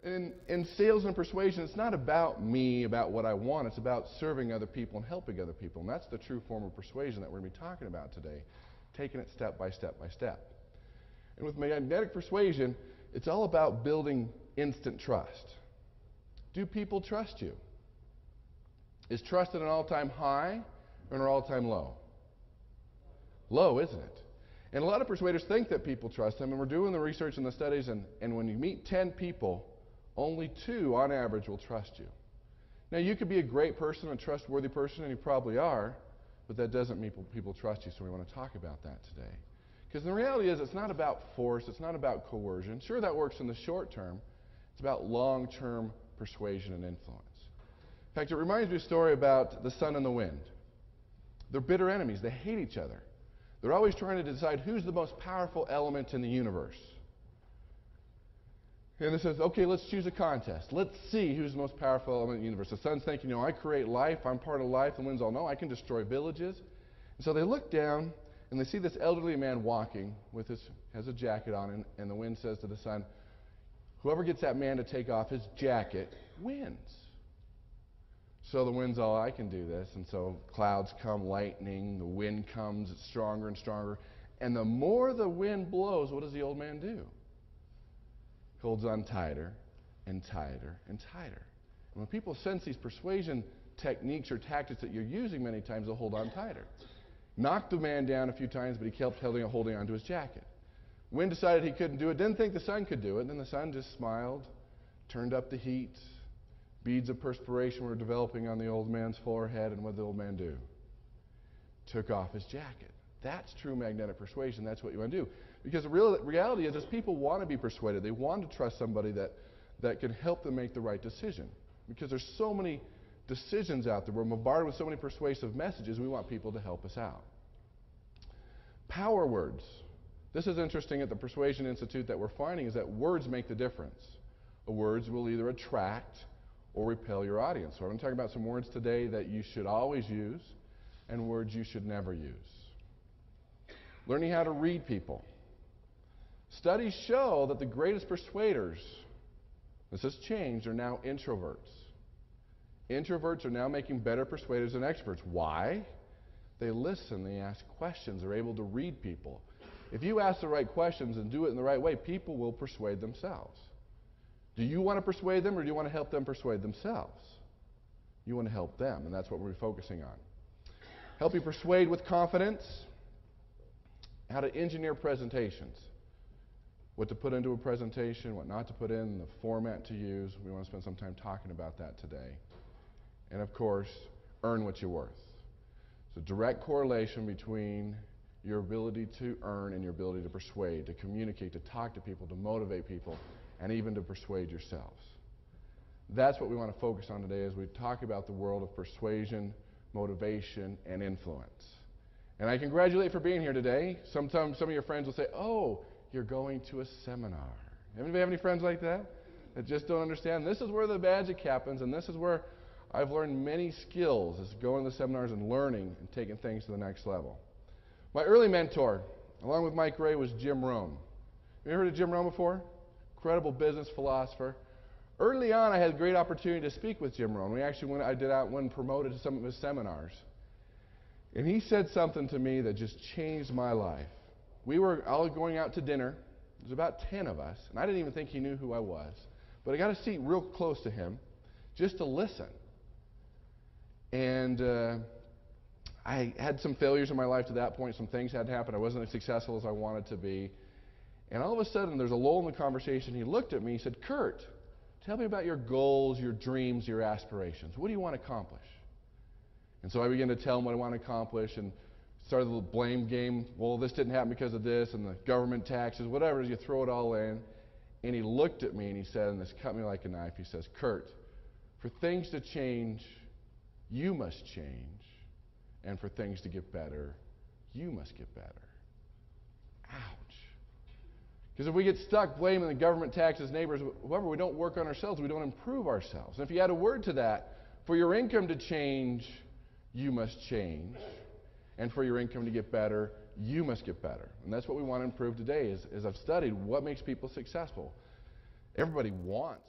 In sales and persuasion, it's not about me, about what I want. It's about serving other people and helping other people. And that's the true form of persuasion that we're going to be talking about today, taking it step by step by step. And with magnetic persuasion, it's all about building instant trust. Do people trust you? Is trust at an all-time high or an all-time low? Low, isn't it? And a lot of persuaders think that people trust them, and we're doing the research and the studies, and when you meet 10 people, only 2 on average will trust you. Now, you could be a great person, a trustworthy person, and you probably are, but that doesn't mean people trust you, so we want to talk about that today. Because the reality is, it's not about force, it's not about coercion. Sure, that works in the short term. It's about long-term persuasion and influence. In fact, it reminds me of a story about the sun and the wind. They're bitter enemies. They hate each other. They're always trying to decide who's the most powerful element in the universe. And it says, okay, let's choose a contest. Let's see who's the most powerful element in the universe. The sun's thinking, I create life, I'm part of life. The wind's all, no, I can destroy villages. And so they look down, and they see this elderly man walking has a jacket on, and the wind says to the sun, whoever gets that man to take off his jacket wins. So the wind's all, I can do this. And so clouds come, lightning, the wind comes, it's stronger and stronger. And the more the wind blows, what does the old man do? Holds on tighter and tighter and tighter. And when people sense these persuasion techniques or tactics that you're using many times, they'll hold on tighter. Knocked the man down a few times, but he kept holding on to his jacket. Wind decided he couldn't do it, didn't think the sun could do it, and then the sun just smiled, turned up the heat. Beads of perspiration were developing on the old man's forehead, and what did the old man do? Took off his jacket. That's true magnetic persuasion. That's what you want to do. Because the reality is people want to be persuaded. They want to trust somebody that can help them make the right decision. Because there's so many decisions out there. We're bombarded with so many persuasive messages. We want people to help us out. Power words. This is interesting at the Persuasion Institute that we're finding is that words make the difference. Words will either attract or repel your audience. So I'm going to talk about some words today that you should always use and words you should never use. Learning how to read people. Studies show that the greatest persuaders, this has changed, are now introverts. Introverts are now making better persuaders than experts. Why? They listen, they ask questions, they're able to read people. If you ask the right questions and do it in the right way, people will persuade themselves. Do you want to persuade them, or do you want to help them persuade themselves? You want to help them, and that's what we're focusing on. Help you persuade with confidence. How to engineer presentations. What to put into a presentation, what not to put in, the format to use. We want to spend some time talking about that today. And of course, earn what you're worth. It's a direct correlation between your ability to earn and your ability to persuade, to communicate, to talk to people, to motivate people, and even to persuade yourselves. That's what we want to focus on today as we talk about the world of persuasion, motivation, and influence. And I congratulate you for being here today. Sometimes some of your friends will say, oh, you're going to a seminar. Anybody have any friends like that just don't understand? This is where the magic happens, and this is where I've learned many skills, is going to the seminars and learning and taking things to the next level. My early mentor, along with Mike Ray, was Jim Rohn. Have you heard of Jim Rohn before? Incredible business philosopher. Early on, I had a great opportunity to speak with Jim Rohn. I did out when promoted to some of his seminars. And he said something to me that just changed my life. We were all going out to dinner. There was about 10 of us, and I didn't even think he knew who I was. But I got a seat real close to him just to listen. And I had some failures in my life to that point. Some things had happened. I wasn't as successful as I wanted to be. And all of a sudden, there's a lull in the conversation. He looked at me. He said, Kurt, tell me about your goals, your dreams, your aspirations. What do you want to accomplish? And so I began to tell him what I want to accomplish and started the blame game. Well, this didn't happen because of this and the government taxes, whatever. You throw it all in. And he looked at me and he said, and this cut me like a knife, he says, Kurt, for things to change, you must change. And for things to get better, you must get better. Ouch. Because if we get stuck blaming the government, taxes, neighbors, whoever, we don't work on ourselves, we don't improve ourselves. And if you add a word to that, for your income to change, you must change. And for your income to get better, you must get better. And that's what we want to improve today, is I've studied what makes people successful. Everybody wants